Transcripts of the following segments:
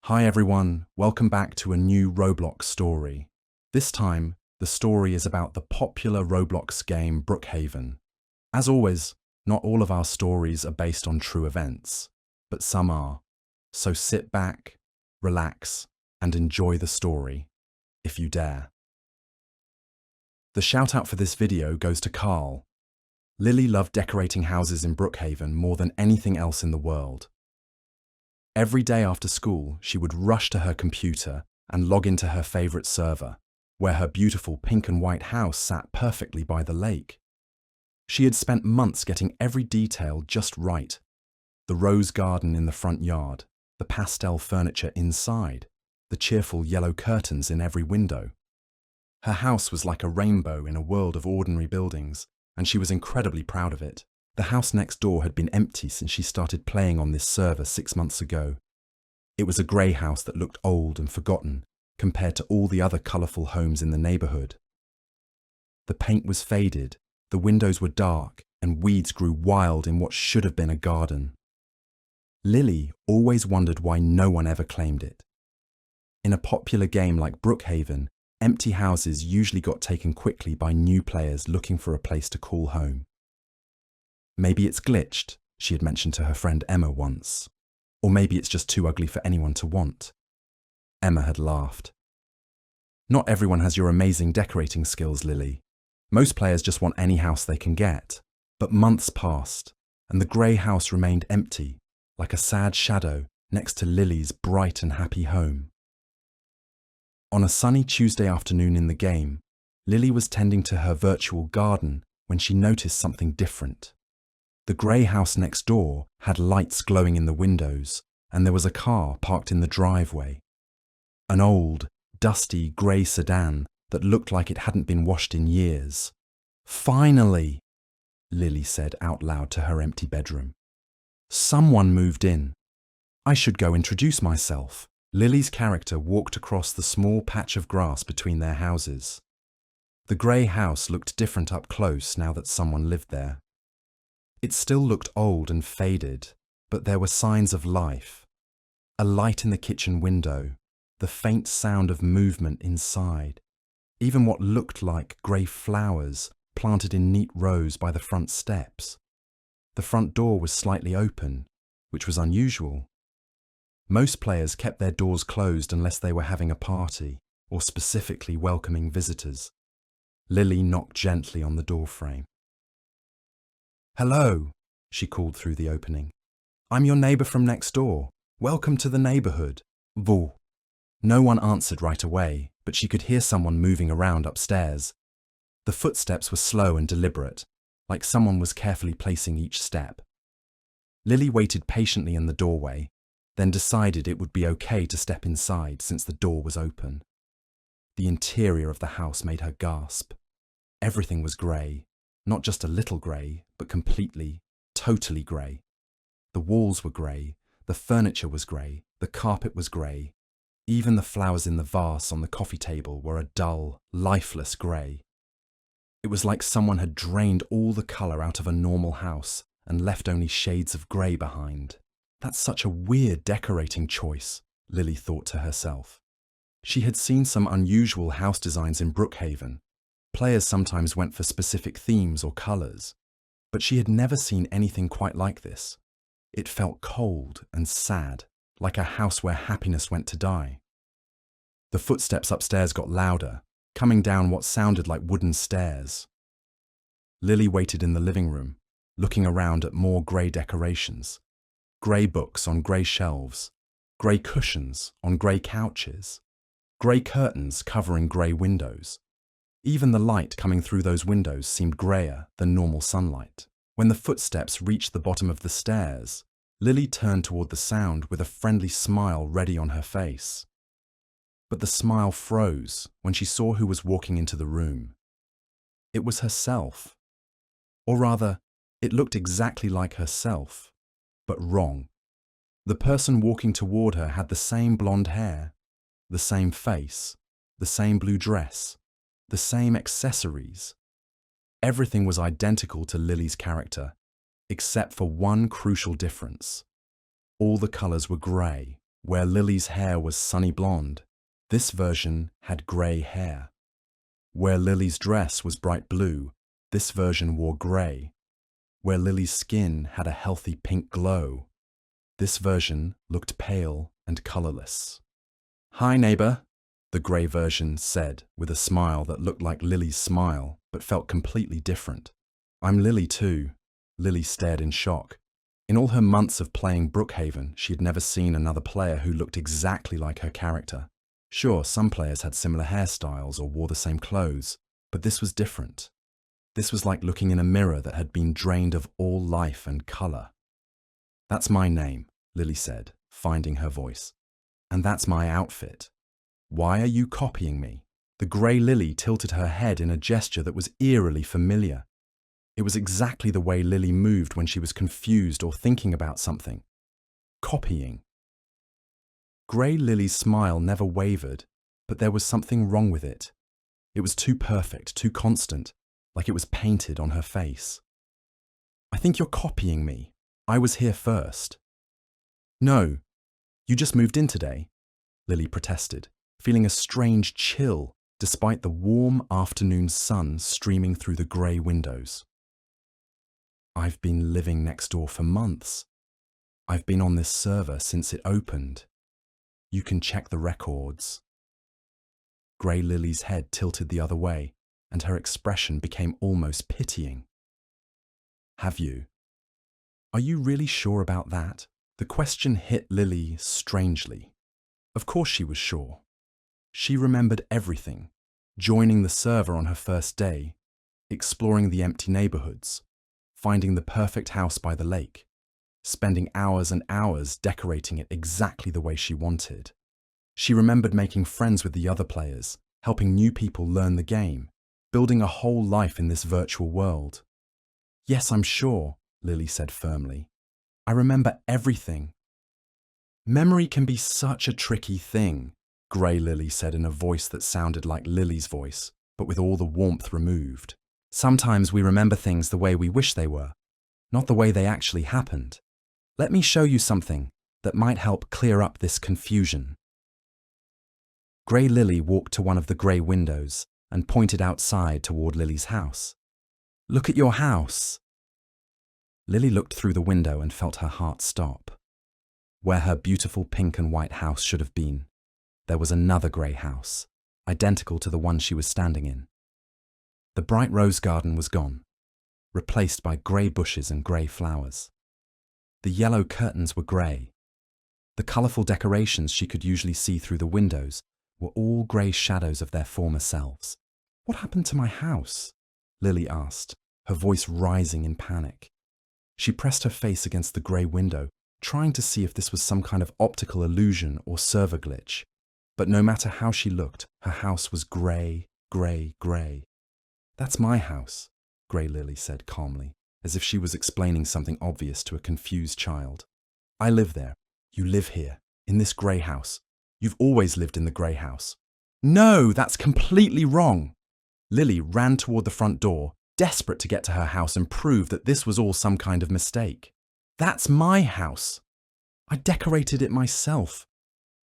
Hi everyone, welcome back to a new Roblox story. This time, the story is about the popular Roblox game Brookhaven. As always, not all of our stories are based on true events, but some are. So sit back, relax, and enjoy the story, if you dare. The shout out for this video goes to Carl. Lily loved decorating houses in Brookhaven more than anything else in the world. Every day after school, she would rush to her computer and log into her favorite server, where her beautiful pink and white house sat perfectly by the lake. She had spent months getting every detail just right. The rose garden in the front yard, the pastel furniture inside, the cheerful yellow curtains in every window. Her house was like a rainbow in a world of ordinary buildings, and she was incredibly proud of it. The house next door had been empty since she started playing on this server 6 months ago. It was a grey house that looked old and forgotten compared to all the other colourful homes in the neighbourhood. The paint was faded, the windows were dark, and weeds grew wild in what should have been a garden. Lily always wondered why no one ever claimed it. In a popular game like Brookhaven, empty houses usually got taken quickly by new players looking for a place to call home. Maybe it's glitched, she had mentioned to her friend Emma once. Or maybe it's just too ugly for anyone to want. Emma had laughed. Not everyone has your amazing decorating skills, Lily. Most players just want any house they can get. But months passed, and the grey house remained empty, like a sad shadow next to Lily's bright and happy home. On a sunny Tuesday afternoon in the game, Lily was tending to her virtual garden when she noticed something different. The grey house next door had lights glowing in the windows, and there was a car parked in the driveway. An old, dusty grey sedan that looked like it hadn't been washed in years. "Finally!" Lily said out loud to her empty bedroom. "Someone moved in. I should go introduce myself." Lily's character walked across the small patch of grass between their houses. The grey house looked different up close now that someone lived there. It still looked old and faded, but there were signs of life. A light in the kitchen window, the faint sound of movement inside, even what looked like grey flowers planted in neat rows by the front steps. The front door was slightly open, which was unusual. Most players kept their doors closed unless they were having a party or specifically welcoming visitors. Lily knocked gently on the doorframe. "Hello," she called through the opening. "I'm your neighbour from next door. Welcome to the neighbourhood. Vous." No one answered right away, but she could hear someone moving around upstairs. The footsteps were slow and deliberate, like someone was carefully placing each step. Lily waited patiently in the doorway, then decided it would be okay to step inside since the door was open. The interior of the house made her gasp. Everything was grey. Not just a little grey, but completely, totally grey. The walls were grey, the furniture was grey, the carpet was grey. Even the flowers in the vase on the coffee table were a dull, lifeless grey. It was like someone had drained all the colour out of a normal house and left only shades of grey behind. That's such a weird decorating choice, Lily thought to herself. She had seen some unusual house designs in Brookhaven. Players sometimes went for specific themes or colours, but she had never seen anything quite like this. It felt cold and sad, like a house where happiness went to die. The footsteps upstairs got louder, coming down what sounded like wooden stairs. Lily waited in the living room, looking around at more grey decorations. Grey books on grey shelves, grey cushions on grey couches, grey curtains covering grey windows. Even the light coming through those windows seemed greyer than normal sunlight. When the footsteps reached the bottom of the stairs, Lily turned toward the sound with a friendly smile ready on her face. But the smile froze when she saw who was walking into the room. It was herself. Or rather, it looked exactly like herself, but wrong. The person walking toward her had the same blonde hair, the same face, the same blue dress, the same accessories. Everything was identical to Lily's character, except for one crucial difference. All the colours were grey. Where Lily's hair was sunny blonde, this version had grey hair. Where Lily's dress was bright blue, this version wore grey. Where Lily's skin had a healthy pink glow, this version looked pale and colourless. "Hi, neighbour," the grey version said with a smile that looked like Lily's smile but felt completely different. "I'm Lily too." Lily stared in shock. In all her months of playing Brookhaven, she had never seen another player who looked exactly like her character. Sure, some players had similar hairstyles or wore the same clothes, but this was different. This was like looking in a mirror that had been drained of all life and colour. "That's my name," Lily said, finding her voice. "And that's my outfit. Why are you copying me?" The grey Lily tilted her head in a gesture that was eerily familiar. It was exactly the way Lily moved when she was confused or thinking about something. Copying. Grey Lily's smile never wavered, but there was something wrong with it. It was too perfect, too constant, like it was painted on her face. "I think you're copying me. I was here first." "No, you just moved in today," Lily protested, feeling a strange chill despite the warm afternoon sun streaming through the grey windows. "I've been living next door for months. I've been on this server since it opened. You can check the records." Grey Lily's head tilted the other way, and her expression became almost pitying. "Have you? Are you really sure about that?" The question hit Lily strangely. Of course she was sure. She remembered everything, joining the server on her first day, exploring the empty neighbourhoods, finding the perfect house by the lake, spending hours and hours decorating it exactly the way she wanted. She remembered making friends with the other players, helping new people learn the game, building a whole life in this virtual world. "Yes, I'm sure," Lily said firmly. "I remember everything." "Memory can be such a tricky thing," Grey Lily said in a voice that sounded like Lily's voice, but with all the warmth removed. "Sometimes we remember things the way we wish they were, not the way they actually happened. Let me show you something that might help clear up this confusion." Grey Lily walked to one of the grey windows and pointed outside toward Lily's house. "Look at your house." Lily looked through the window and felt her heart stop. Where her beautiful pink and white house should have been, there was another grey house, identical to the one she was standing in. The bright rose garden was gone, replaced by grey bushes and grey flowers. The yellow curtains were grey. The colourful decorations she could usually see through the windows were all grey shadows of their former selves. "What happened to my house?" Lily asked, her voice rising in panic. She pressed her face against the grey window, trying to see if this was some kind of optical illusion or server glitch. But no matter how she looked, her house was grey, grey, grey. "That's my house," Grey Lily said calmly, as if she was explaining something obvious to a confused child. "I live there. You live here, in this grey house. You've always lived in the grey house." "No, that's completely wrong." Lily ran toward the front door, desperate to get to her house and prove that this was all some kind of mistake. "That's my house. I decorated it myself.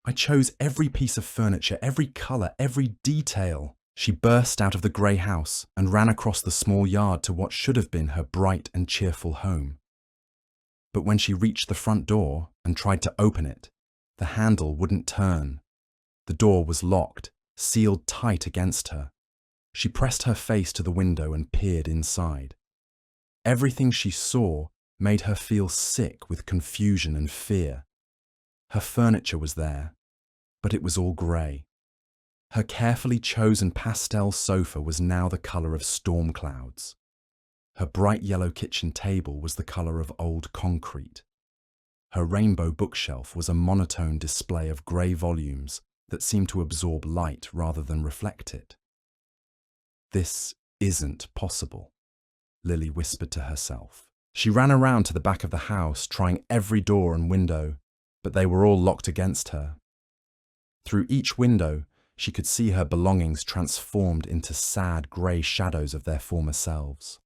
I chose every piece of furniture, every colour, every detail." She burst out of the grey house and ran across the small yard to what should have been her bright and cheerful home. But when she reached the front door and tried to open it, the handle wouldn't turn. The door was locked, sealed tight against her. She pressed her face to the window and peered inside. Everything she saw made her feel sick with confusion and fear. Her furniture was there, but it was all grey. Her carefully chosen pastel sofa was now the colour of storm clouds. Her bright yellow kitchen table was the colour of old concrete. Her rainbow bookshelf was a monotone display of grey volumes that seemed to absorb light rather than reflect it. "This isn't possible," Lily whispered to herself. She ran around to the back of the house, trying every door and window, but they were all locked against her. Through each window, she could see her belongings transformed into sad grey shadows of their former selves.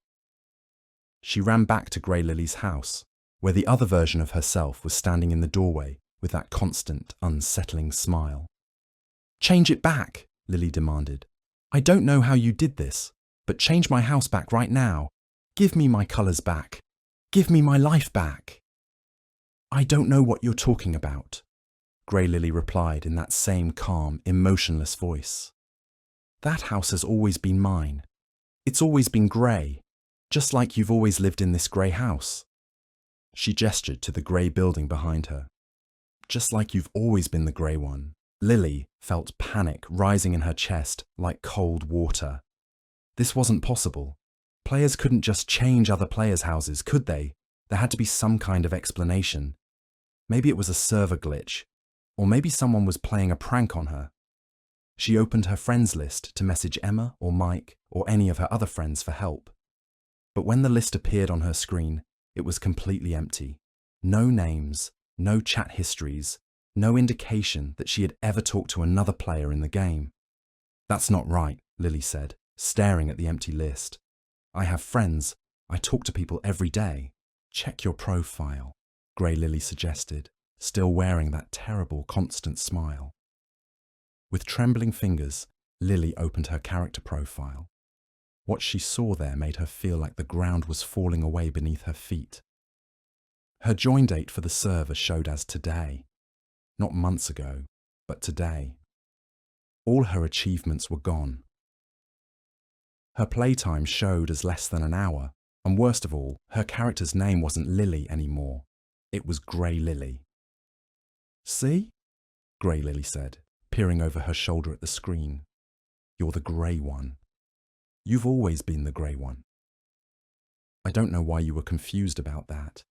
She ran back to Grey Lily's house, where the other version of herself was standing in the doorway, with that constant, unsettling smile. "Change it back," Lily demanded. "I don't know how you did this, but change my house back right now. Give me my colours back. Give me my life back." "I don't know what you're talking about," Grey Lily replied in that same calm, emotionless voice. "That house has always been mine. It's always been grey, just like you've always lived in this grey house." She gestured to the grey building behind her. "Just like you've always been the grey one." Lily felt panic rising in her chest like cold water. This wasn't possible. Players couldn't just change other players' houses, could they? There had to be some kind of explanation. Maybe it was a server glitch, or maybe someone was playing a prank on her. She opened her friends list to message Emma or Mike or any of her other friends for help. But when the list appeared on her screen, it was completely empty. No names, no chat histories, no indication that she had ever talked to another player in the game. "That's not right," Lily said, staring at the empty list. "I have friends. I talk to people every day." "Check your profile," Grey Lily suggested, still wearing that terrible, constant smile. With trembling fingers, Lily opened her character profile. What she saw there made her feel like the ground was falling away beneath her feet. Her join date for the server showed as today. Not months ago, but today. All her achievements were gone. Her playtime showed as less than an hour, and worst of all, her character's name wasn't Lily anymore. It was Grey Lily. "See?" Grey Lily said, peering over her shoulder at the screen. "You're the grey one. You've always been the grey one. I don't know why you were confused about that."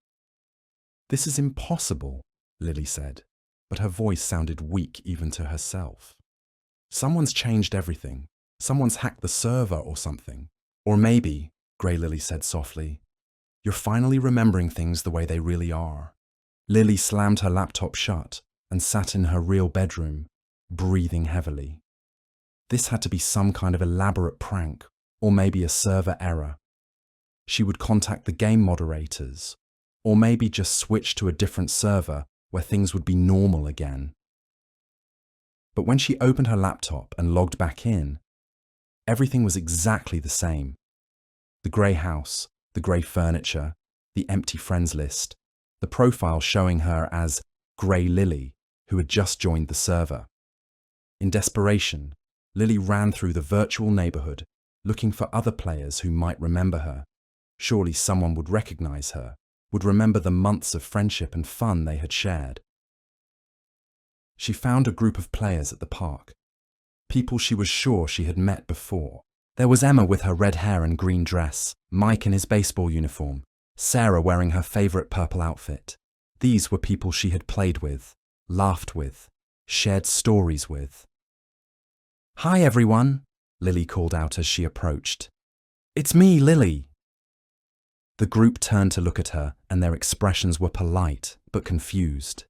"This is impossible," Lily said, but her voice sounded weak even to herself. "Someone's changed everything. Someone's hacked the server or something. Or maybe," Grey Lily said softly, "you're finally remembering things the way they really are." Lily slammed her laptop shut and sat in her real bedroom, breathing heavily. This had to be some kind of elaborate prank, or maybe a server error. She would contact the game moderators, or maybe just switch to a different server where things would be normal again. But when she opened her laptop and logged back in, everything was exactly the same. The grey house, the grey furniture, the empty friends list, the profile showing her as Grey Lily, who had just joined the server. In desperation, Lily ran through the virtual neighbourhood, looking for other players who might remember her. Surely someone would recognise her, would remember the months of friendship and fun they had shared. She found a group of players at the park, people she was sure she had met before. There was Emma with her red hair and green dress, Mike in his baseball uniform, Sarah wearing her favourite purple outfit. These were people she had played with, laughed with, shared stories with. "Hi everyone," Lily called out as she approached. "It's me, Lily." The group turned to look at her, and their expressions were polite but confused.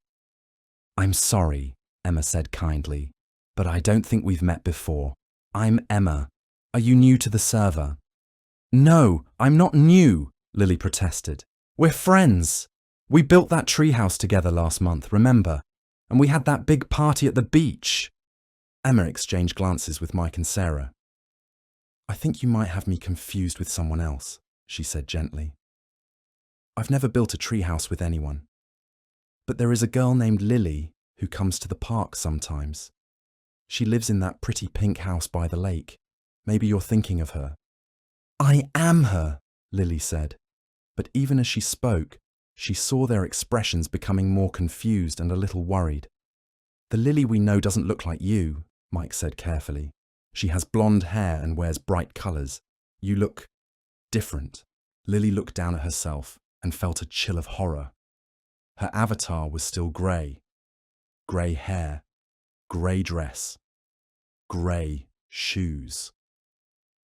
"I'm sorry," Emma said kindly, "but I don't think we've met before. I'm Emma. Are you new to the server?" "No, I'm not new," Lily protested. "We're friends. We built that treehouse together last month, remember? And we had that big party at the beach." Emma exchanged glances with Mike and Sarah. "I think you might have me confused with someone else," she said gently. "I've never built a treehouse with anyone. But there is a girl named Lily who comes to the park sometimes. She lives in that pretty pink house by the lake. Maybe you're thinking of her." "I am her," Lily said. But even as she spoke, she saw their expressions becoming more confused and a little worried. "The Lily we know doesn't look like you," Mike said carefully. "She has blonde hair and wears bright colours. You look different." Lily looked down at herself and felt a chill of horror. Her avatar was still grey. Grey hair, grey dress, grey shoes.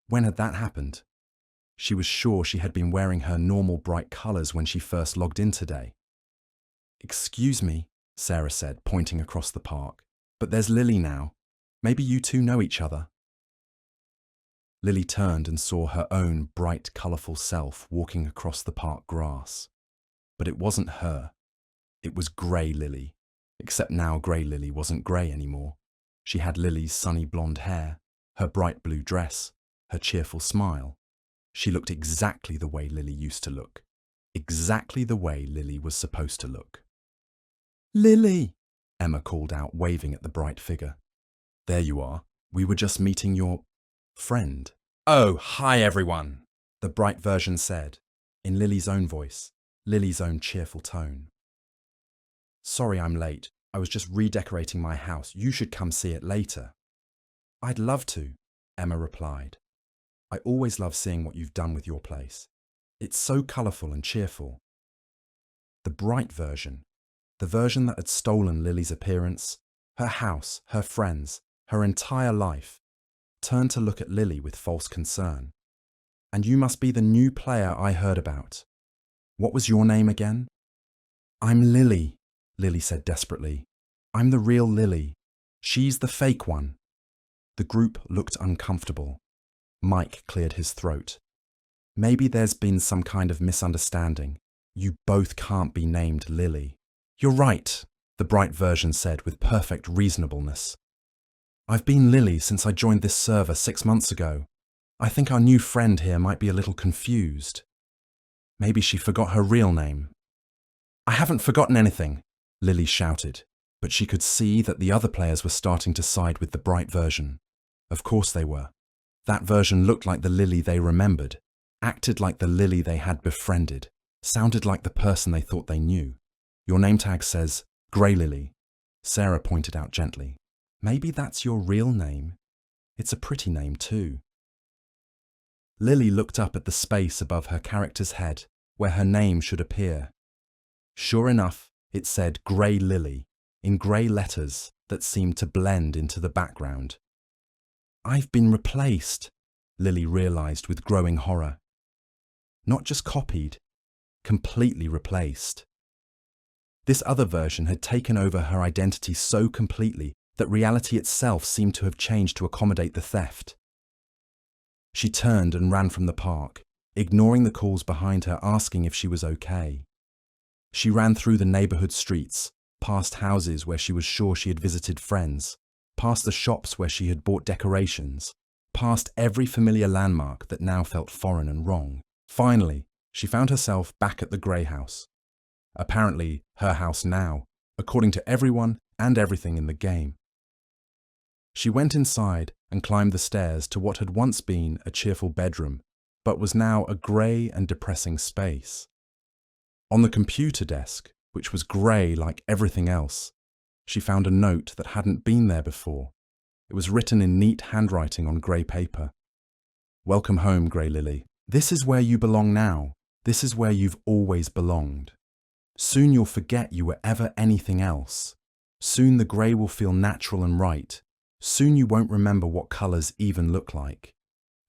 When had that happened? She was sure she had been wearing her normal bright colours when she first logged in today. "Excuse me," Sarah said, pointing across the park, "but there's Lily now. Maybe you two know each other." Lily turned and saw her own bright, colourful self walking across the park grass. But it wasn't her. It was Grey Lily, Except now Grey Lily wasn't grey anymore. She had Lily's sunny blonde hair, her bright blue dress, her cheerful smile. She looked exactly the way Lily used to look. Exactly the way Lily was supposed to look. "Lily!" Emma called out, waving at the bright figure. "There you are. We were just meeting your friend." "Oh, hi everyone," the bright version said, in Lily's own voice, Lily's own cheerful tone. "Sorry I'm late. I was just redecorating my house. You should come see it later." "I'd love to," Emma replied. "I always love seeing what you've done with your place. It's so colourful and cheerful." The bright version, the version that had stolen Lily's appearance, her house, her friends, her entire life, turned to look at Lily with false concern. "And you must be the new player I heard about. What was your name again?" "I'm Lily," Lily said desperately. "I'm the real Lily. She's the fake one." The group looked uncomfortable. Mike cleared his throat. "Maybe there's been some kind of misunderstanding. You both can't be named Lily." "You're right," the bright version said with perfect reasonableness. "I've been Lily since I joined this server 6 months ago. I think our new friend here might be a little confused. Maybe she forgot her real name." "I haven't forgotten anything," Lily shouted, but she could see that the other players were starting to side with the bright version. Of course they were. That version looked like the Lily they remembered, acted like the Lily they had befriended, sounded like the person they thought they knew. "Your name tag says Grey Lily," Sarah pointed out gently. "Maybe that's your real name. It's a pretty name too." Lily looked up at the space above her character's head, where her name should appear. Sure enough, it said Grey Lily, in grey letters that seemed to blend into the background. "I've been replaced," Lily realised with growing horror. Not just copied, completely replaced. This other version had taken over her identity so completely that reality itself seemed to have changed to accommodate the theft. She turned and ran from the park, ignoring the calls behind her asking if she was okay. She ran through the neighbourhood streets, past houses where she was sure she had visited friends, past the shops where she had bought decorations, past every familiar landmark that now felt foreign and wrong. Finally, she found herself back at the Grey House. Apparently, her house now, according to everyone and everything in the game. She went inside and climbed the stairs to what had once been a cheerful bedroom, but was now a grey and depressing space. On the computer desk, which was grey like everything else, she found a note that hadn't been there before. It was written in neat handwriting on grey paper. "Welcome home, Grey Lily. This is where you belong now. This is where you've always belonged. Soon you'll forget you were ever anything else. Soon the grey will feel natural and right. Soon you won't remember what colours even look like.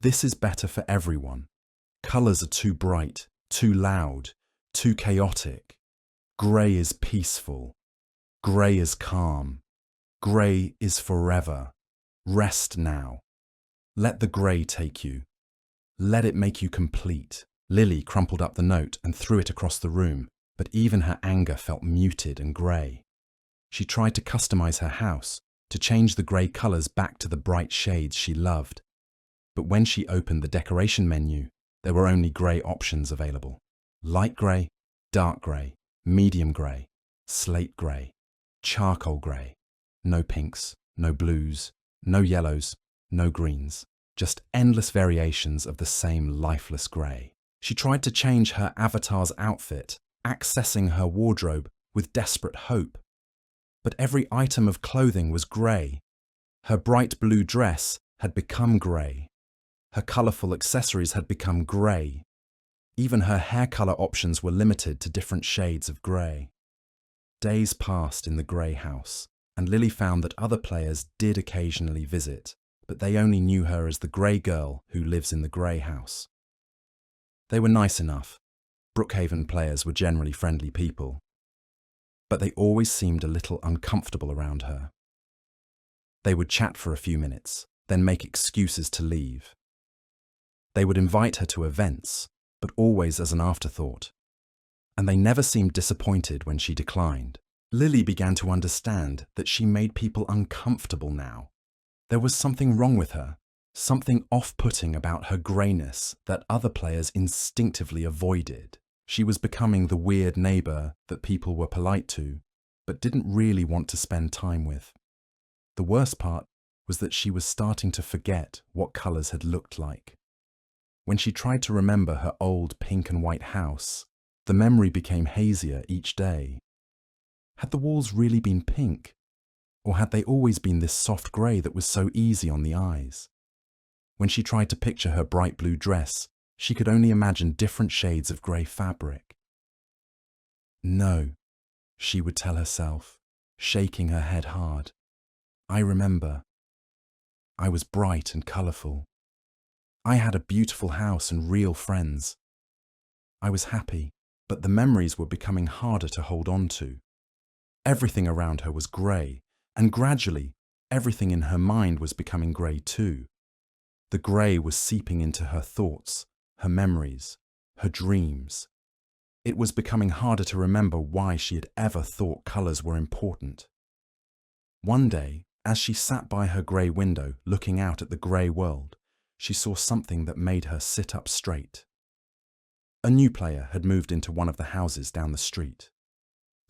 This is better for everyone. Colours are too bright, too loud, too chaotic. Grey is peaceful. Grey is calm. Grey is forever. Rest now. Let the grey take you. Let it make you complete." Lily crumpled up the note and threw it across the room, but even her anger felt muted and grey. She tried to customise her house, to change the grey colours back to the bright shades she loved. But when she opened the decoration menu, there were only grey options available. Light grey, dark grey, medium grey, slate grey, charcoal grey. No pinks, no blues, no yellows, no greens. Just endless variations of the same lifeless grey. She tried to change her avatar's outfit, accessing her wardrobe with desperate hope. But every item of clothing was grey. Her bright blue dress had become grey. Her colourful accessories had become grey. Even her hair colour options were limited to different shades of grey. Days passed in the Grey House, and Lily found that other players did occasionally visit, but they only knew her as the Grey Girl who lives in the Grey House. They were nice enough. Brookhaven players were generally friendly people. But they always seemed a little uncomfortable around her. They would chat for a few minutes, then make excuses to leave. They would invite her to events, but always as an afterthought. And they never seemed disappointed when she declined. Lily began to understand that she made people uncomfortable now. There was something wrong with her, something off-putting about her greyness that other players instinctively avoided. She was becoming the weird neighbour that people were polite to, but didn't really want to spend time with. The worst part was that she was starting to forget what colours had looked like. When she tried to remember her old pink and white house, the memory became hazier each day. Had the walls really been pink? Or had they always been this soft grey that was so easy on the eyes? When she tried to picture her bright blue dress, she could only imagine different shades of grey fabric. No, she would tell herself, shaking her head hard. I remember. I was bright and colourful. I had a beautiful house and real friends. I was happy, but the memories were becoming harder to hold on to. Everything around her was grey, and gradually, everything in her mind was becoming grey too. The grey was seeping into her thoughts, her memories, her dreams. It was becoming harder to remember why she had ever thought colours were important. One day, as she sat by her grey window looking out at the grey world, she saw something that made her sit up straight. A new player had moved into one of the houses down the street.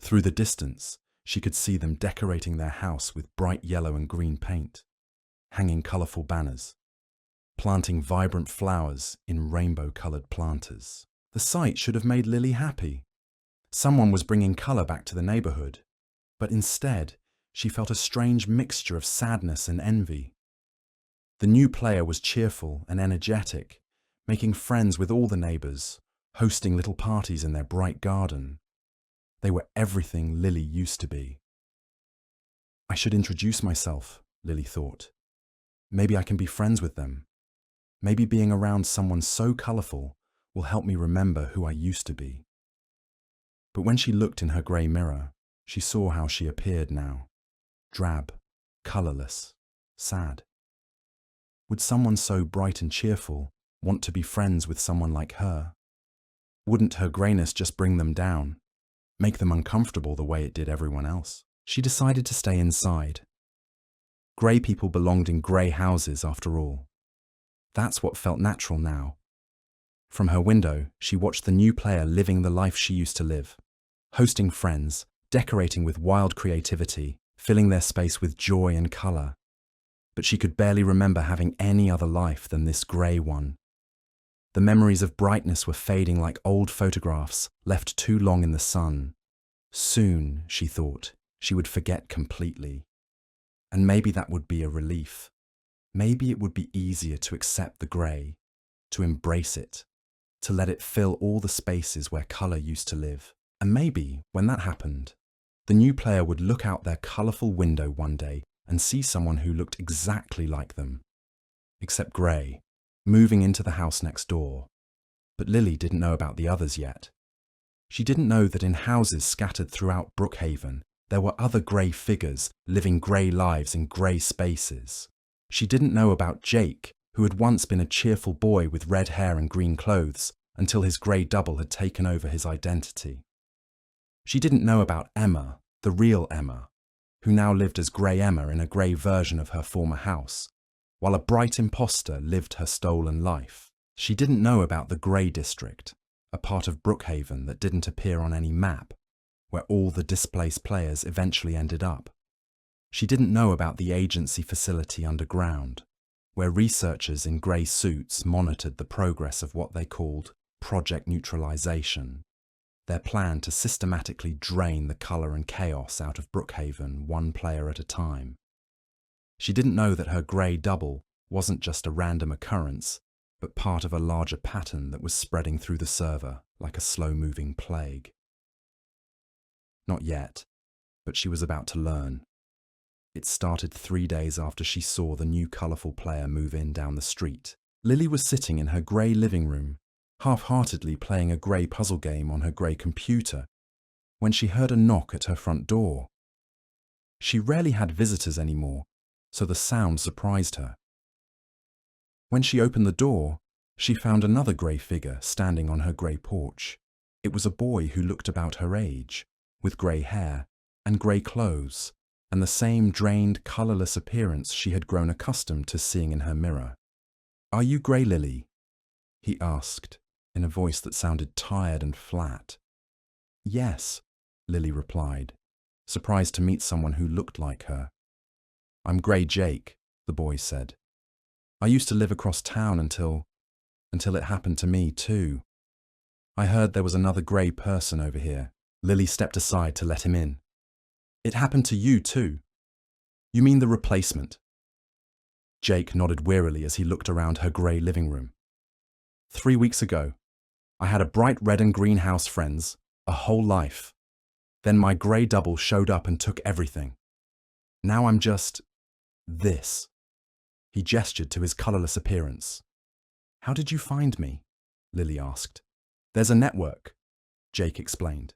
Through the distance, she could see them decorating their house with bright yellow and green paint, hanging colourful banners, planting vibrant flowers in rainbow-coloured planters. The sight should have made Lily happy. Someone was bringing colour back to the neighbourhood, but instead, she felt a strange mixture of sadness and envy. The new player was cheerful and energetic, making friends with all the neighbours, hosting little parties in their bright garden. They were everything Lily used to be. I should introduce myself, Lily thought. Maybe I can be friends with them. Maybe being around someone so colourful will help me remember who I used to be. But when she looked in her grey mirror, she saw how she appeared now. Drab, colourless, sad. Would someone so bright and cheerful want to be friends with someone like her? Wouldn't her greyness just bring them down, make them uncomfortable the way it did everyone else? She decided to stay inside. Grey people belonged in grey houses after all. That's what felt natural now. From her window, she watched the new player living the life she used to live, hosting friends, decorating with wild creativity, filling their space with joy and colour. But she could barely remember having any other life than this grey one. The memories of brightness were fading like old photographs left too long in the sun. Soon, she thought, she would forget completely. And maybe that would be a relief. Maybe it would be easier to accept the grey, to embrace it, to let it fill all the spaces where colour used to live. And maybe, when that happened, the new player would look out their colourful window one day and see someone who looked exactly like them, except grey, moving into the house next door. But Lily didn't know about the others yet. She didn't know that in houses scattered throughout Brookhaven, there were other grey figures living grey lives in grey spaces. She didn't know about Jake, who had once been a cheerful boy with red hair and green clothes, until his grey double had taken over his identity. She didn't know about Emma, the real Emma, who now lived as Grey Emma in a grey version of her former house, while a bright imposter lived her stolen life. She didn't know about the Grey District, a part of Brookhaven that didn't appear on any map, where all the displaced players eventually ended up. She didn't know about the agency facility underground, where researchers in grey suits monitored the progress of what they called Project Neutralization, their plan to systematically drain the colour and chaos out of Brookhaven one player at a time. She didn't know that her grey double wasn't just a random occurrence, but part of a larger pattern that was spreading through the server like a slow-moving plague. Not yet, but she was about to learn. It started 3 days after she saw the new colourful player move in down the street. Lily was sitting in her grey living room, half-heartedly playing a grey puzzle game on her grey computer, when she heard a knock at her front door. She rarely had visitors anymore, so the sound surprised her. When she opened the door, she found another grey figure standing on her grey porch. It was a boy who looked about her age, with grey hair and grey clothes, and the same drained, colourless appearance she had grown accustomed to seeing in her mirror. "Are you Grey Lily?" he asked, in a voice that sounded tired and flat. "Yes," Lily replied, surprised to meet someone who looked like her. "I'm Grey Jake," the boy said. "I used to live across town until it happened to me too. I heard there was another grey person over here." Lily stepped aside to let him in. "It happened to you too. You mean the replacement?" Jake nodded wearily as he looked around her grey living room. 3 weeks ago, I had a bright red and green house friends, a whole life. Then my grey double showed up and took everything. Now I'm just this." He gestured to his colourless appearance. "How did you find me?" Lily asked. "There's a network," Jake explained.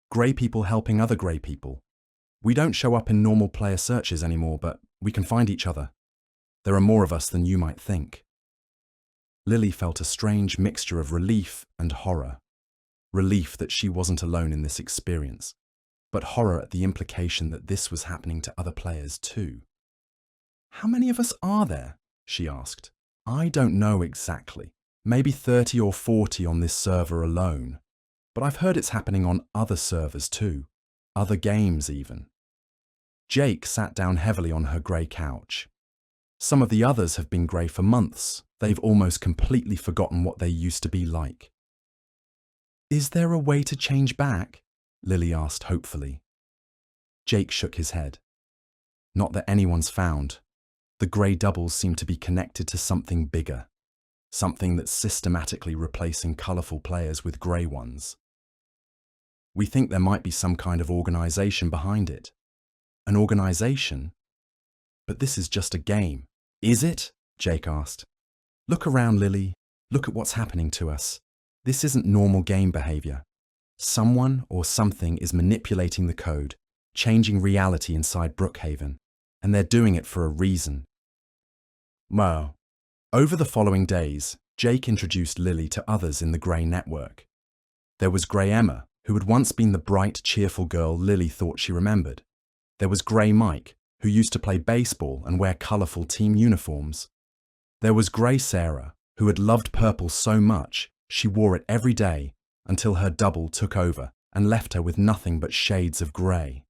"Grey people helping other grey people. We don't show up in normal player searches anymore, but we can find each other. There are more of us than you might think." Lily felt a strange mixture of relief and horror. Relief that she wasn't alone in this experience, but horror at the implication that this was happening to other players too. "How many of us are there?" she asked. "I don't know exactly. Maybe 30 or 40 on this server alone. But I've heard it's happening on other servers too. Other games even." Jake sat down heavily on her grey couch. "Some of the others have been grey for months. They've almost completely forgotten what they used to be like." "Is there a way to change back?" Lily asked hopefully. Jake shook his head. "Not that anyone's found. The grey doubles seem to be connected to something bigger. Something that's systematically replacing colourful players with grey ones. We think there might be some kind of organisation behind it." "An organisation? But this is just a game." "Is it?" Jake asked. "Look around, Lily. Look at what's happening to us. This isn't normal game behaviour. Someone or something is manipulating the code, changing reality inside Brookhaven, and they're doing it for a reason." Well, over the following days, Jake introduced Lily to others in the Grey network. There was Grey Emma, who had once been the bright, cheerful girl Lily thought she remembered. There was Grey Mike, who used to play baseball and wear colourful team uniforms. There was Grey Sarah, who had loved purple so much she wore it every day until her double took over and left her with nothing but shades of grey.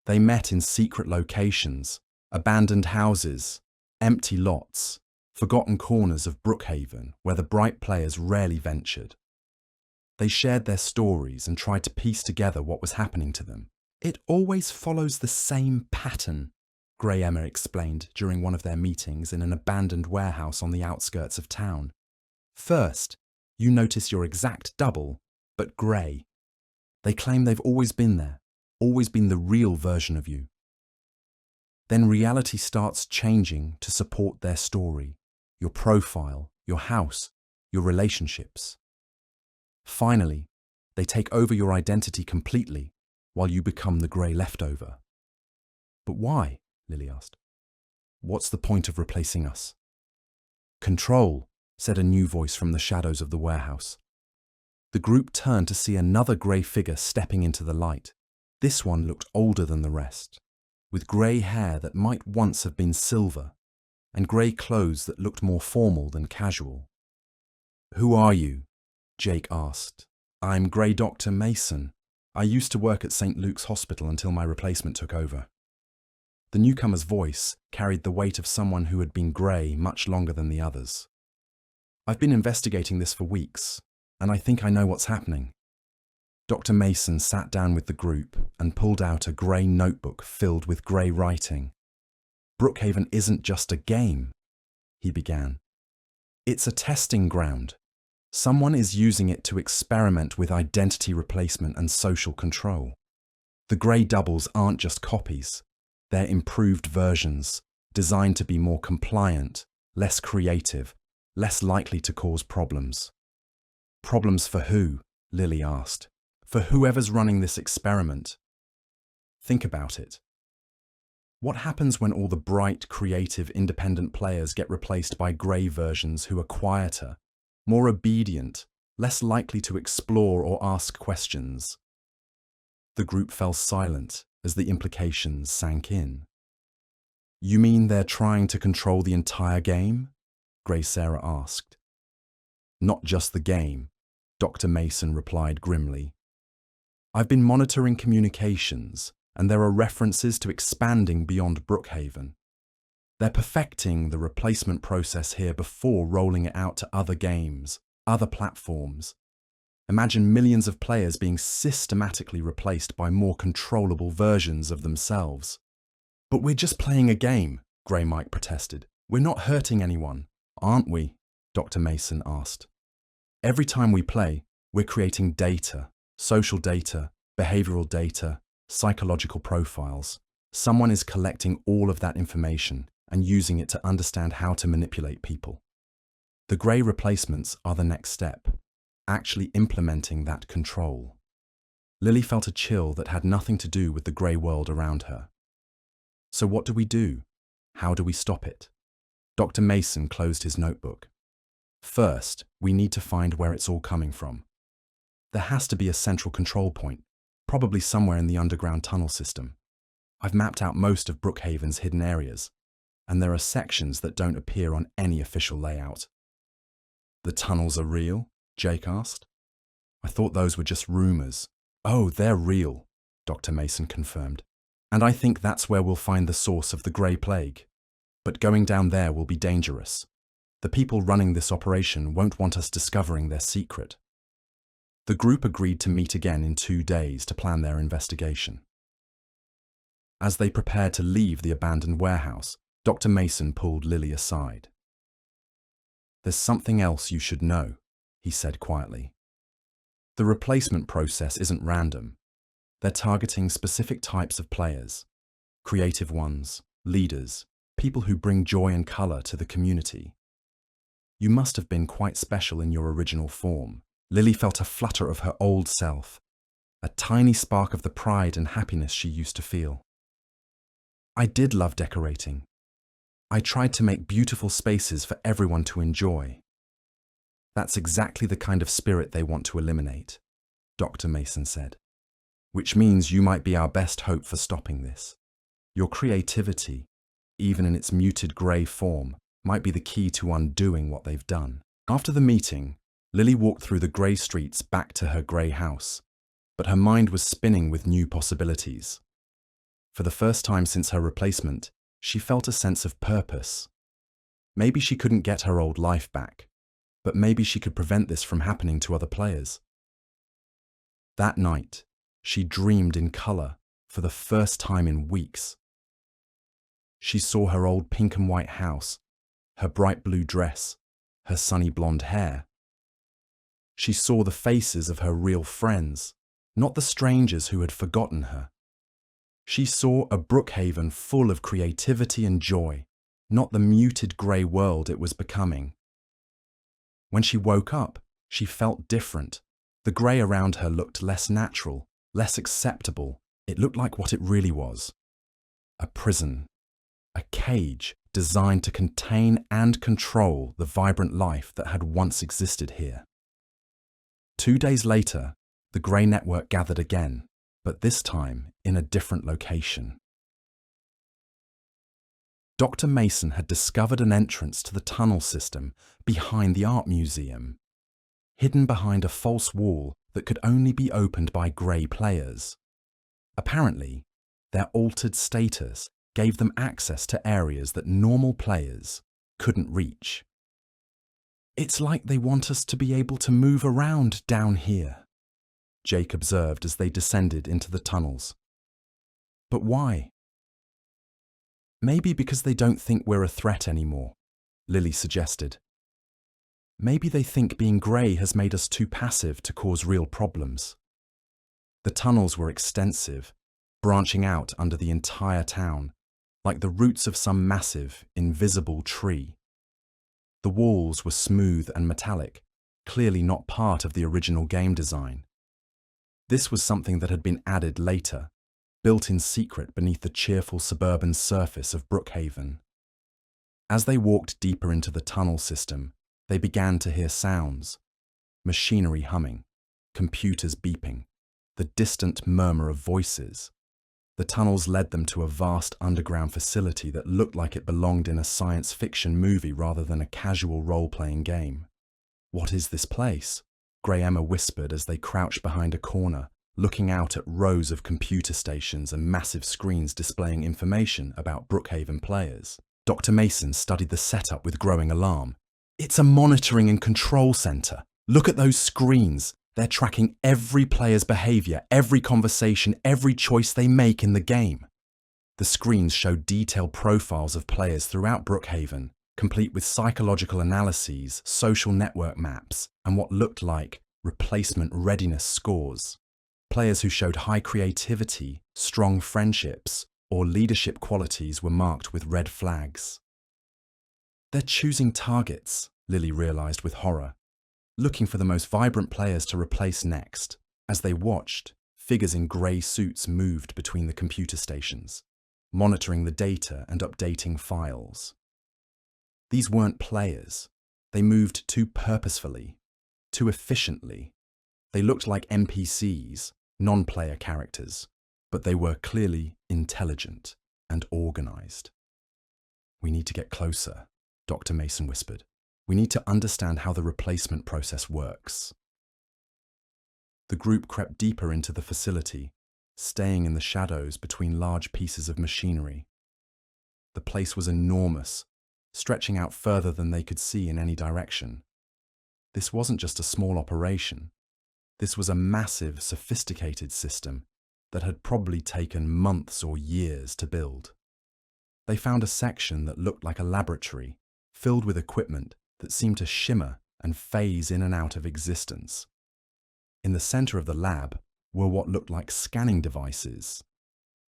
They met in secret locations, abandoned houses, empty lots, forgotten corners of Brookhaven where the bright players rarely ventured. They shared their stories and tried to piece together what was happening to them. "It always follows the same pattern," Grey Emma explained during one of their meetings in an abandoned warehouse on the outskirts of town. "First, you notice your exact double, but grey. They claim they've always been there, always been the real version of you. Then reality starts changing to support their story, your profile, your house, your relationships. Finally, they take over your identity completely while you become the grey leftover." "But why?" Lily asked. "What's the point of replacing us?" "Control," said a new voice from the shadows of the warehouse. The group turned to see another grey figure stepping into the light. This one looked older than the rest, with grey hair that might once have been silver, and grey clothes that looked more formal than casual. "Who are you?" Jake asked. "I'm Grey Dr. Mason. I used to work at St. Luke's Hospital until my replacement took over." The newcomer's voice carried the weight of someone who had been grey much longer than the others. "I've been investigating this for weeks, and I think I know what's happening." Dr. Mason sat down with the group and pulled out a grey notebook filled with grey writing. "Brookhaven isn't just a game," he began. "It's a testing ground. Someone is using it to experiment with identity replacement and social control. The grey doubles aren't just copies. They're improved versions, designed to be more compliant, less creative, less likely to cause problems." "Problems for who?" Lily asked. "For whoever's running this experiment. Think about it. What happens when all the bright, creative, independent players get replaced by grey versions who are quieter, more obedient, less likely to explore or ask questions? The group fell silent as the implications sank in. You mean they're trying to control the entire game? Grey Sarah asked. Not just the game, Dr. Mason replied grimly. I've been monitoring communications, and there are references to expanding beyond Brookhaven. They're perfecting the replacement process here before rolling it out to other games, other platforms. Imagine millions of players being systematically replaced by more controllable versions of themselves. But we're just playing a game, Grey Mike protested. We're not hurting anyone, aren't we? Dr. Mason asked. Every time we play, we're creating data, social data, behavioral data, psychological profiles. Someone is collecting all of that information and using it to understand how to manipulate people. The grey replacements are the next step, actually implementing that control. Lily felt a chill that had nothing to do with the grey world around her. So what do we do? How do we stop it? Dr. Mason closed his notebook. First, we need to find where it's all coming from. There has to be a central control point, probably somewhere in the underground tunnel system. I've mapped out most of Brookhaven's hidden areas, and there are sections that don't appear on any official layout. The tunnels are real? Jake asked. I thought those were just rumors. Oh, they're real, Dr. Mason confirmed. And I think that's where we'll find the source of the Grey Plague. But going down there will be dangerous. The people running this operation won't want us discovering their secret. The group agreed to meet again in 2 days to plan their investigation. As they prepared to leave the abandoned warehouse, Dr. Mason pulled Lily aside. There's something else you should know, he said quietly. The replacement process isn't random. They're targeting specific types of players, creative ones, leaders, people who bring joy and colour to the community. You must have been quite special in your original form. Lily felt a flutter of her old self, a tiny spark of the pride and happiness she used to feel. I did love decorating. I tried to make beautiful spaces for everyone to enjoy. That's exactly the kind of spirit they want to eliminate, Dr. Mason said. Which means you might be our best hope for stopping this. Your creativity, even in its muted grey form, might be the key to undoing what they've done. After the meeting, Lily walked through the grey streets back to her grey house, but her mind was spinning with new possibilities. For the first time since her replacement, she felt a sense of purpose. Maybe she couldn't get her old life back, but maybe she could prevent this from happening to other players. That night, she dreamed in colour for the first time in weeks. She saw her old pink and white house, her bright blue dress, her sunny blonde hair. She saw the faces of her real friends, not the strangers who had forgotten her. She saw a Brookhaven full of creativity and joy, not the muted grey world it was becoming. When she woke up, she felt different. The grey around her looked less natural, less acceptable. It looked like what it really was. A prison. A cage designed to contain and control the vibrant life that had once existed here. 2 days later, the grey network gathered again, but this time in a different location. Dr. Mason had discovered an entrance to the tunnel system behind the art museum, hidden behind a false wall that could only be opened by grey players. Apparently, their altered status gave them access to areas that normal players couldn't reach. It's like they want us to be able to move around down here, Jake observed as they descended into the tunnels. But why? Maybe because they don't think we're a threat anymore, Lily suggested. Maybe they think being grey has made us too passive to cause real problems. The tunnels were extensive, branching out under the entire town, like the roots of some massive, invisible tree. The walls were smooth and metallic, clearly not part of the original game design. This was something that had been added later, built in secret beneath the cheerful suburban surface of Brookhaven. As they walked deeper into the tunnel system, they began to hear sounds, machinery humming, computers beeping, the distant murmur of voices. The tunnels led them to a vast underground facility that looked like it belonged in a science fiction movie rather than a casual role-playing game. "What is this place?" Grey Emma whispered as they crouched behind a corner, looking out at rows of computer stations and massive screens displaying information about Brookhaven players. Dr. Mason studied the setup with growing alarm. "It's a monitoring and control center. Look at those screens. They're tracking every player's behavior, every conversation, every choice they make in the game." The screens show detailed profiles of players throughout Brookhaven, complete with psychological analyses, social network maps, and what looked like replacement readiness scores. Players who showed high creativity, strong friendships, or leadership qualities were marked with red flags. "They're choosing targets," Lily realized with horror, looking for the most vibrant players to replace next. As they watched, figures in grey suits moved between the computer stations, monitoring the data and updating files. These weren't players. They moved too purposefully, too efficiently. They looked like NPCs, non-player characters, but they were clearly intelligent and organized. "We need to get closer," Dr. Mason whispered. "We need to understand how the replacement process works." The group crept deeper into the facility, staying in the shadows between large pieces of machinery. The place was enormous, stretching out further than they could see in any direction. This wasn't just a small operation. This was a massive, sophisticated system that had probably taken months or years to build. They found a section that looked like a laboratory, filled with equipment that seemed to shimmer and phase in and out of existence. In the center of the lab were what looked like scanning devices,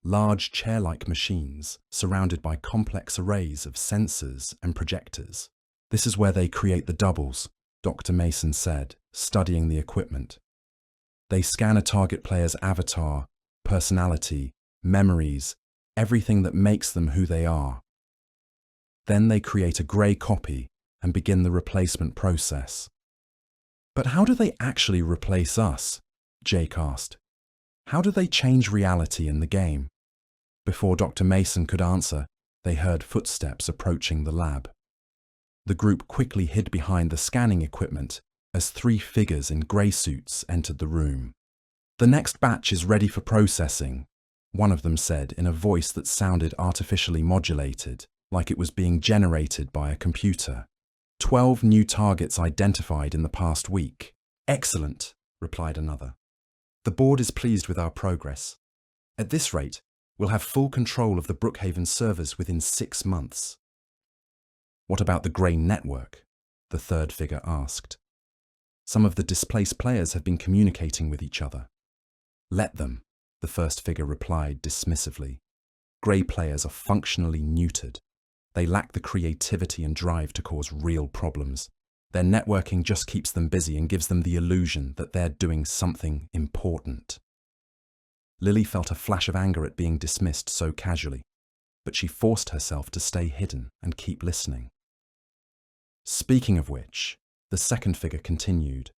large chair-like machines surrounded by complex arrays of sensors and projectors. "This is where they create the doubles," Dr. Mason said, studying the equipment. "They scan a target player's avatar, personality, memories, everything that makes them who they are. Then they create a grey copy and begin the replacement process." "But how do they actually replace us?" Jake asked. "How do they change reality in the game?" Before Dr. Mason could answer, they heard footsteps approaching the lab. The group quickly hid behind the scanning equipment as 3 figures in grey suits entered the room. "The next batch is ready for processing," one of them said in a voice that sounded artificially modulated, like it was being generated by a computer. 12 new targets identified in the past week." "Excellent," replied another. "The board is pleased with our progress. At this rate, we'll have full control of the Brookhaven servers within 6 months." "What about the Grey Network?" the third figure asked. "Some of the displaced players have been communicating with each other." "Let them," the first figure replied dismissively. "Grey players are functionally neutered. They lack the creativity and drive to cause real problems. Their networking just keeps them busy and gives them the illusion that they're doing something important." Lily felt a flash of anger at being dismissed so casually, but she forced herself to stay hidden and keep listening. "Speaking of which," the second figure continued,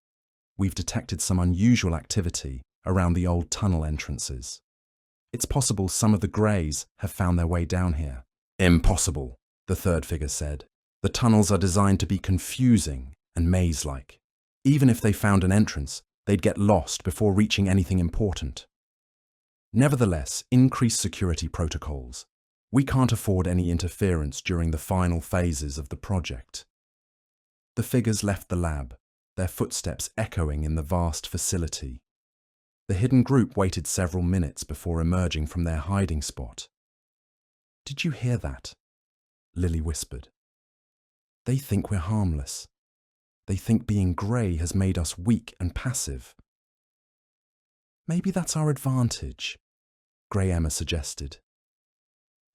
"we've detected some unusual activity around the old tunnel entrances. It's possible some of the Greys have found their way down here." "Impossible," the third figure said. "The tunnels are designed to be confusing and maze-like. Even if they found an entrance, they'd get lost before reaching anything important. Nevertheless, increase security protocols. We can't afford any interference during the final phases of the project." The figures left the lab, their footsteps echoing in the vast facility. The hidden group waited several minutes before emerging from their hiding spot. "Did you hear that?" Lily whispered. "They think we're harmless. They think being grey has made us weak and passive." "Maybe that's our advantage," Grey Emma suggested.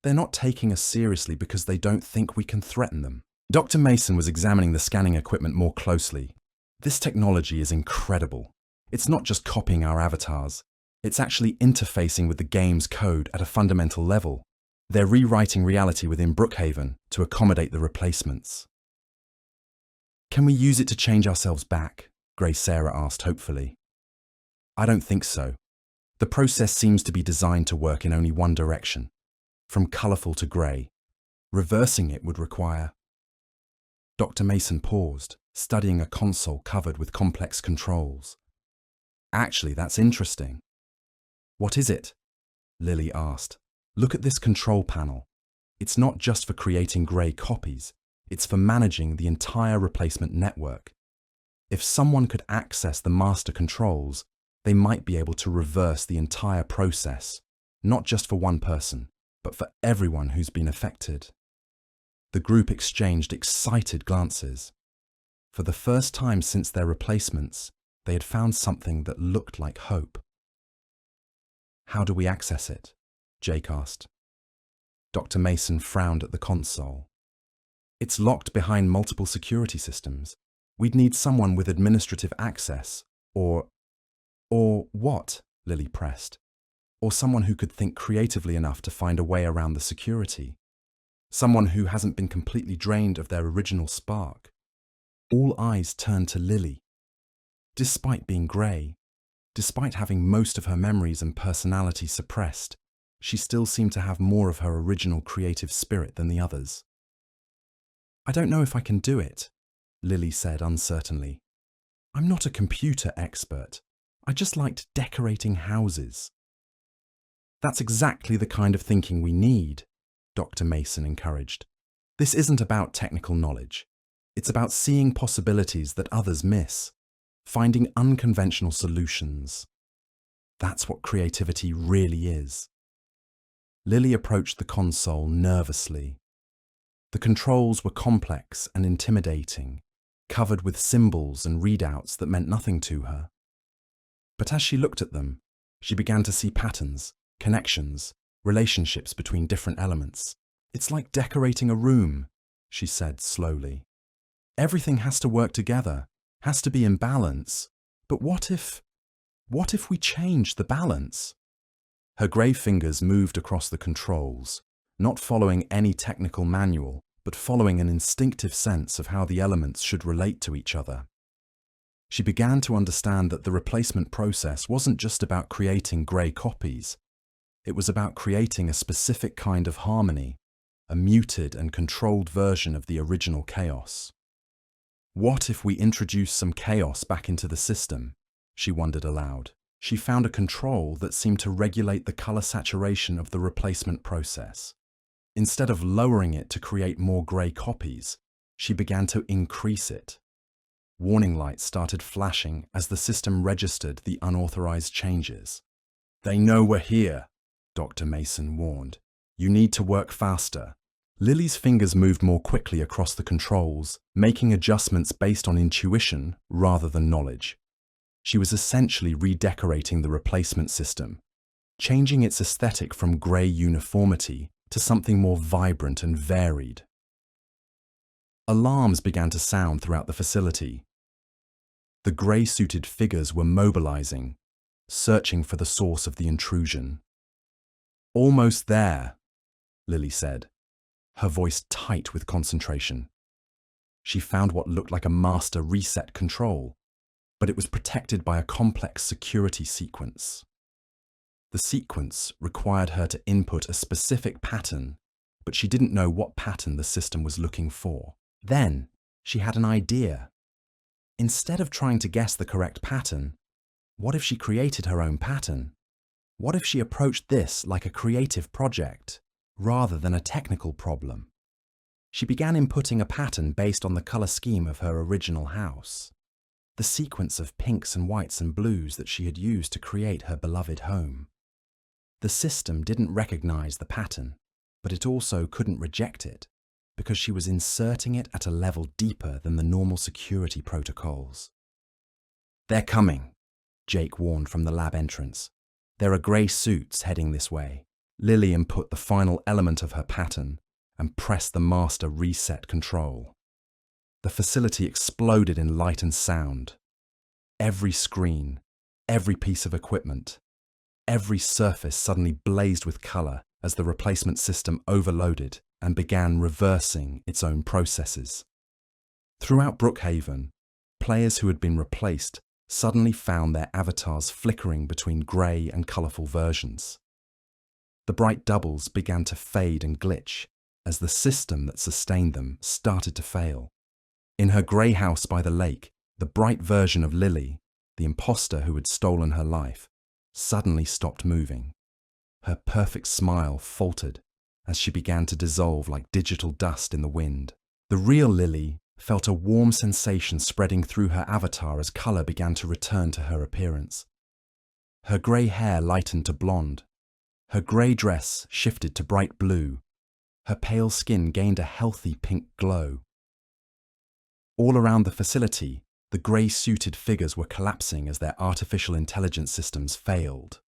"They're not taking us seriously because they don't think we can threaten them." Dr. Mason was examining the scanning equipment more closely. "This technology is incredible. It's not just copying our avatars. It's actually interfacing with the game's code at a fundamental level. They're rewriting reality within Brookhaven to accommodate the replacements." "Can we use it to change ourselves back?" Grey Sarah asked hopefully. "I don't think so. The process seems to be designed to work in only one direction, from colourful to grey. Reversing it would require... Dr. Mason paused, studying a console covered with complex controls. Actually, that's interesting. What is it? Lily asked. Look at this control panel. It's not just for creating grey copies, it's for managing the entire replacement network. If someone could access the master controls, they might be able to reverse the entire process, not just for one person, but for everyone who's been affected. The group exchanged excited glances. For the first time since their replacements, they had found something that looked like hope. How do we access it? Jake asked. Dr. Mason frowned at the console. It's locked behind multiple security systems. We'd need someone with administrative access, or what? Lily pressed. Or someone who could think creatively enough to find a way around the security. Someone who hasn't been completely drained of their original spark. All eyes turned to Lily. Despite being grey, despite having most of her memories and personality suppressed, she still seemed to have more of her original creative spirit than the others. I don't know if I can do it, Lily said uncertainly. I'm not a computer expert. I just liked decorating houses. That's exactly the kind of thinking we need, Dr. Mason encouraged. This isn't about technical knowledge. It's about seeing possibilities that others miss, finding unconventional solutions. That's what creativity really is. Lily approached the console nervously. The controls were complex and intimidating, covered with symbols and readouts that meant nothing to her. But as she looked at them, she began to see patterns, connections, relationships between different elements. It's like decorating a room, she said slowly. Everything has to work together, has to be in balance. But what if we change the balance? Her grey fingers moved across the controls, not following any technical manual, but following an instinctive sense of how the elements should relate to each other. She began to understand that the replacement process wasn't just about creating grey copies. It was about creating a specific kind of harmony, a muted and controlled version of the original chaos. What if we introduce some chaos back into the system? She wondered aloud. She found a control that seemed to regulate the colour saturation of the replacement process. Instead of lowering it to create more grey copies, she began to increase it. Warning lights started flashing as the system registered the unauthorized changes. They know we're here, Dr. Mason warned. You need to work faster. Lily's fingers moved more quickly across the controls, making adjustments based on intuition rather than knowledge. She was essentially redecorating the replacement system, changing its aesthetic from grey uniformity to something more vibrant and varied. Alarms began to sound throughout the facility. The grey-suited figures were mobilizing, searching for the source of the intrusion. Almost there, Lily said, her voice tight with concentration. She found what looked like a master reset control, but it was protected by a complex security sequence. The sequence required her to input a specific pattern, but she didn't know what pattern the system was looking for. Then, she had an idea. Instead of trying to guess the correct pattern, what if she created her own pattern? What if she approached this like a creative project, rather than a technical problem? She began inputting a pattern based on the colour scheme of her original house, the sequence of pinks and whites and blues that she had used to create her beloved home. The system didn't recognise the pattern, but it also couldn't reject it, because she was inserting it at a level deeper than the normal security protocols. They're coming, Jake warned from the lab entrance. There are grey suits heading this way. Lily input the final element of her pattern and pressed the master reset control. The facility exploded in light and sound. Every screen, every piece of equipment, every surface suddenly blazed with colour as the replacement system overloaded and began reversing its own processes. Throughout Brookhaven, players who had been replaced suddenly found their avatars flickering between grey and colourful versions. The bright doubles began to fade and glitch as the system that sustained them started to fail. In her grey house by the lake, the bright version of Lily, the imposter who had stolen her life, suddenly stopped moving. Her perfect smile faltered as she began to dissolve like digital dust in the wind. The real Lily felt a warm sensation spreading through her avatar as colour began to return to her appearance. Her grey hair lightened to blonde. Her grey dress shifted to bright blue. Her pale skin gained a healthy pink glow. All around the facility, the grey-suited figures were collapsing as their artificial intelligence systems failed.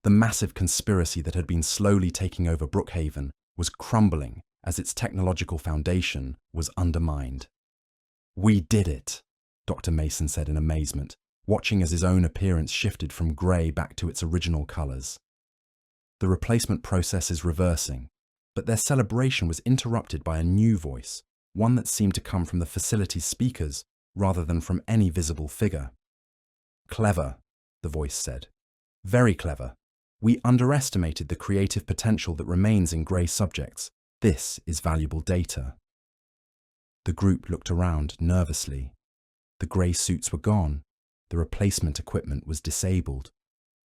The massive conspiracy that had been slowly taking over Brookhaven was crumbling as its technological foundation was undermined. "We did it," Dr. Mason said in amazement, watching as his own appearance shifted from grey back to its original colours. The replacement process is reversing, but their celebration was interrupted by a new voice, one that seemed to come from the facility's speakers rather than from any visible figure. "Clever," the voice said. "Very clever. We underestimated the creative potential that remains in grey subjects. This is valuable data." The group looked around nervously. The grey suits were gone. The replacement equipment was disabled.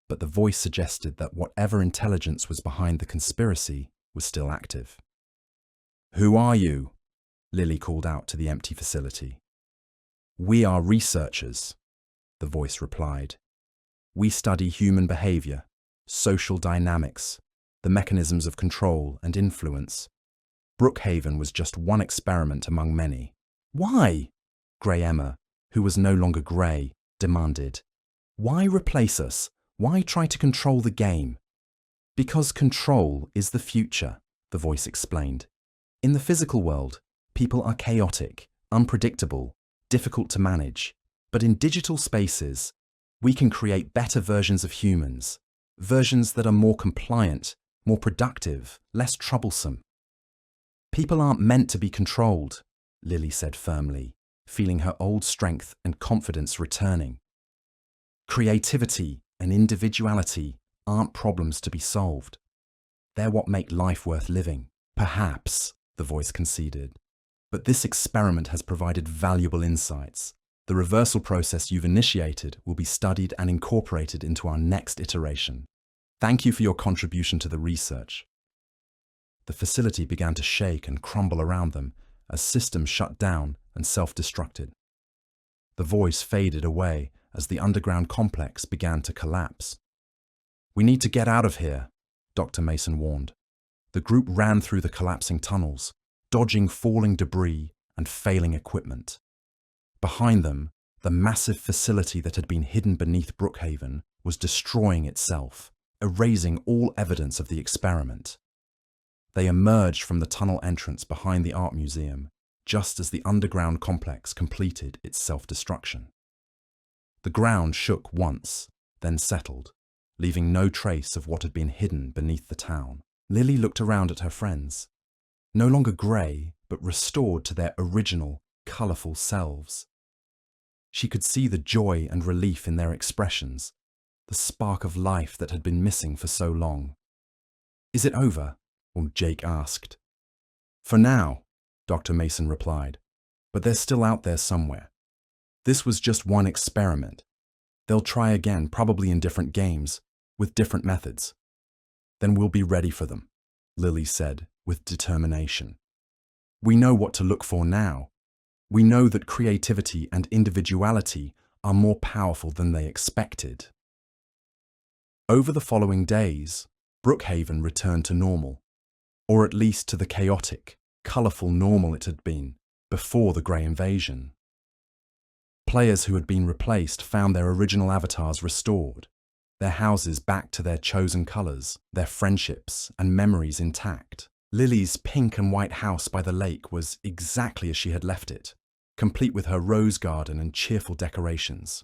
But the voice suggested that whatever intelligence was behind the conspiracy was still active. "Who are you?" Lily called out to the empty facility. "We are researchers," the voice replied. "We study human behaviour, social dynamics, the mechanisms of control and influence. Brookhaven was just one experiment among many." "Why?" Grey Emma, who was no longer grey, demanded. "Why replace us? Why try to control the game?" "Because control is the future," the voice explained. "In the physical world, people are chaotic, unpredictable, difficult to manage. But in digital spaces, we can create better versions of humans, versions that are more compliant, more productive, less troublesome." "People aren't meant to be controlled," Lily said firmly, feeling her old strength and confidence returning. "Creativity and individuality aren't problems to be solved. They're what make life worth living." "Perhaps," the voice conceded. "But this experiment has provided valuable insights. The reversal process you've initiated will be studied and incorporated into our next iteration. Thank you for your contribution to the research." The facility began to shake and crumble around them as systems shut down and self-destructed. The voice faded away as the underground complex began to collapse. "We need to get out of here," Dr. Mason warned. The group ran through the collapsing tunnels, dodging falling debris and failing equipment. Behind them, the massive facility that had been hidden beneath Brookhaven was destroying itself, erasing all evidence of the experiment. They emerged from the tunnel entrance behind the art museum, just as the underground complex completed its self-destruction. The ground shook once, then settled, leaving no trace of what had been hidden beneath the town. Lily looked around at her friends, no longer grey, but restored to their original, colourful selves. She could see the joy and relief in their expressions, the spark of life that had been missing for so long. "Is it over?" Jake asked. "For now," Dr. Mason replied, "but they're still out there somewhere. This was just one experiment. They'll try again, probably in different games, with different methods. Then we'll be ready for them," Lily said with determination. "We know what to look for now. We know that creativity and individuality are more powerful than they expected." Over the following days, Brookhaven returned to normal, or at least to the chaotic, colourful normal it had been before the Grey invasion. Players who had been replaced found their original avatars restored, their houses back to their chosen colours, their friendships and memories intact. Lily's pink and white house by the lake was exactly as she had left it, complete with her rose garden and cheerful decorations.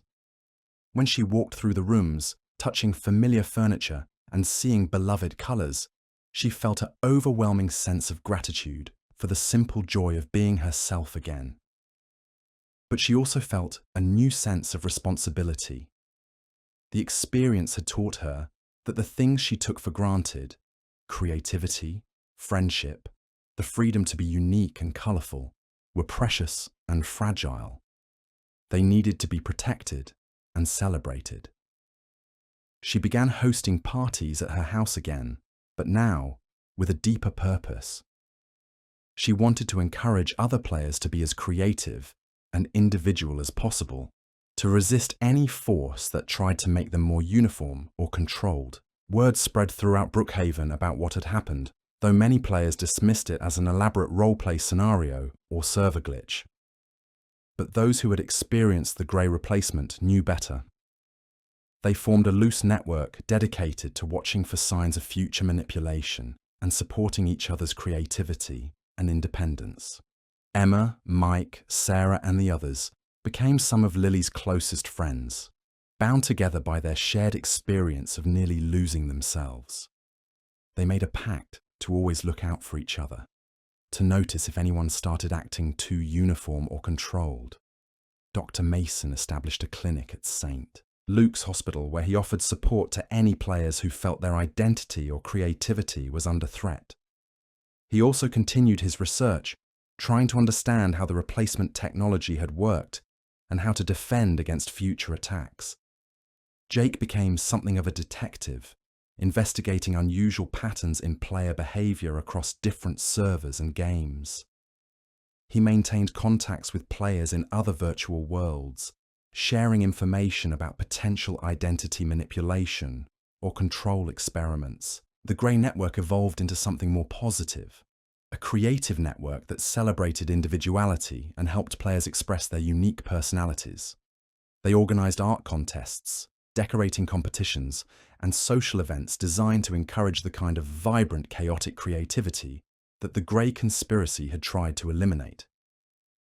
When she walked through the rooms, touching familiar furniture and seeing beloved colours, she felt an overwhelming sense of gratitude for the simple joy of being herself again. But she also felt a new sense of responsibility. The experience had taught her that the things she took for granted, creativity, friendship, the freedom to be unique and colourful, were precious and fragile. They needed to be protected and celebrated. She began hosting parties at her house again, but now with a deeper purpose. She wanted to encourage other players to be as creative and individual as possible, to resist any force that tried to make them more uniform or controlled. Word spread throughout Brookhaven about what had happened, though many players dismissed it as an elaborate roleplay scenario or server glitch. But those who had experienced the grey replacement knew better. They formed a loose network dedicated to watching for signs of future manipulation and supporting each other's creativity and independence. Emma, Mike, Sarah, and the others became some of Lily's closest friends, bound together by their shared experience of nearly losing themselves. They made a pact to always look out for each other, to notice if anyone started acting too uniform or controlled. Dr. Mason established a clinic at St. Luke's Hospital where he offered support to any players who felt their identity or creativity was under threat. He also continued his research, trying to understand how the replacement technology had worked and how to defend against future attacks. Jake became something of a detective, investigating unusual patterns in player behavior across different servers and games. He maintained contacts with players in other virtual worlds, sharing information about potential identity manipulation or control experiments. The Grey Network evolved into something more positive, a creative network that celebrated individuality and helped players express their unique personalities. They organized art contests, decorating competitions, and social events designed to encourage the kind of vibrant, chaotic creativity that the Grey Conspiracy had tried to eliminate.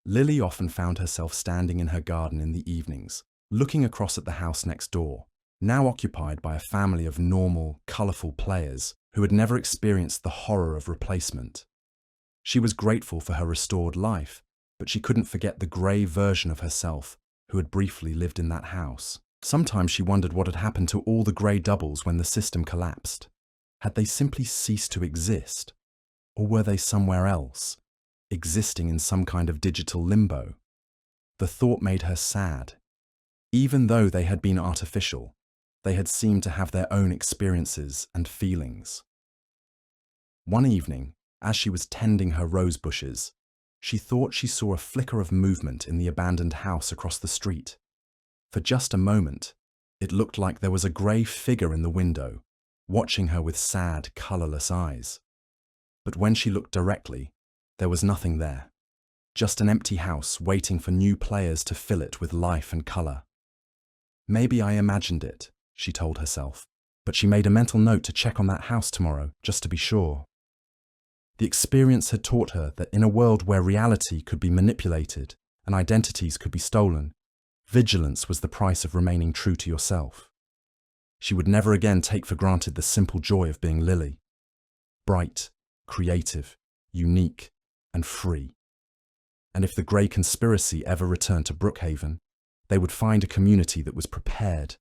Lily often found herself standing in her garden in the evenings, looking across at the house next door, now occupied by a family of normal, colourful players who had never experienced the horror of replacement. She was grateful for her restored life, but she couldn't forget the grey version of herself who had briefly lived in that house. Sometimes she wondered what had happened to all the grey doubles when the system collapsed. Had they simply ceased to exist? Or were they somewhere else, existing in some kind of digital limbo? The thought made her sad. Even though they had been artificial, they had seemed to have their own experiences and feelings. One evening, as she was tending her rose bushes, she thought she saw a flicker of movement in the abandoned house across the street. For just a moment, it looked like there was a grey figure in the window, watching her with sad, colourless eyes. But when she looked directly, there was nothing there. Just an empty house waiting for new players to fill it with life and colour. Maybe I imagined it, she told herself, but she made a mental note to check on that house tomorrow, just to be sure. The experience had taught her that in a world where reality could be manipulated and identities could be stolen, vigilance was the price of remaining true to yourself. She would never again take for granted the simple joy of being Lily. Bright, creative, unique, and free. And if the Grey Conspiracy ever returned to Brookhaven, they would find a community that was prepared,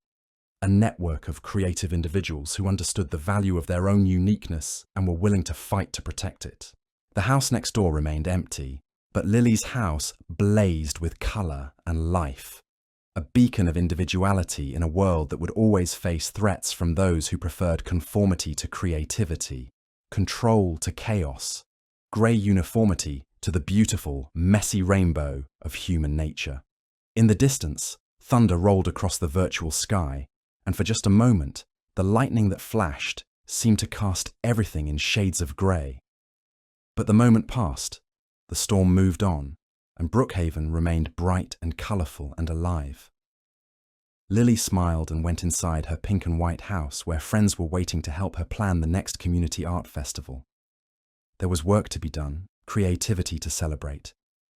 a network of creative individuals who understood the value of their own uniqueness and were willing to fight to protect it. The house next door remained empty, but Lily's house blazed with colour and life, a beacon of individuality in a world that would always face threats from those who preferred conformity to creativity, control to chaos, grey uniformity to the beautiful, messy rainbow of human nature. In the distance, thunder rolled across the virtual sky, and for just a moment, the lightning that flashed seemed to cast everything in shades of grey. But the moment passed, the storm moved on, and Brookhaven remained bright and colourful and alive. Lily smiled and went inside her pink and white house where friends were waiting to help her plan the next community art festival. There was work to be done, creativity to celebrate,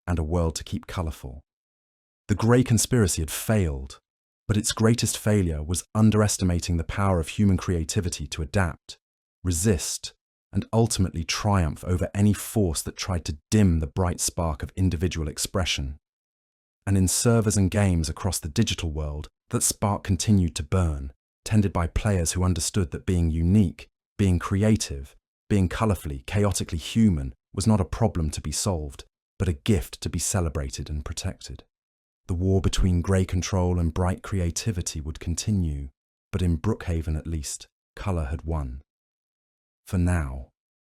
and a world to keep colourful. The Grey Conspiracy had failed, but its greatest failure was underestimating the power of human creativity to adapt, resist, and ultimately triumph over any force that tried to dim the bright spark of individual expression. and in servers and games across the digital world, that spark continued to burn, tended by players who understood that being unique, being creative, being colourfully, chaotically human was not a problem to be solved, but a gift to be celebrated and protected. The war between grey control and bright creativity would continue, but in Brookhaven at least, colour had won. For now.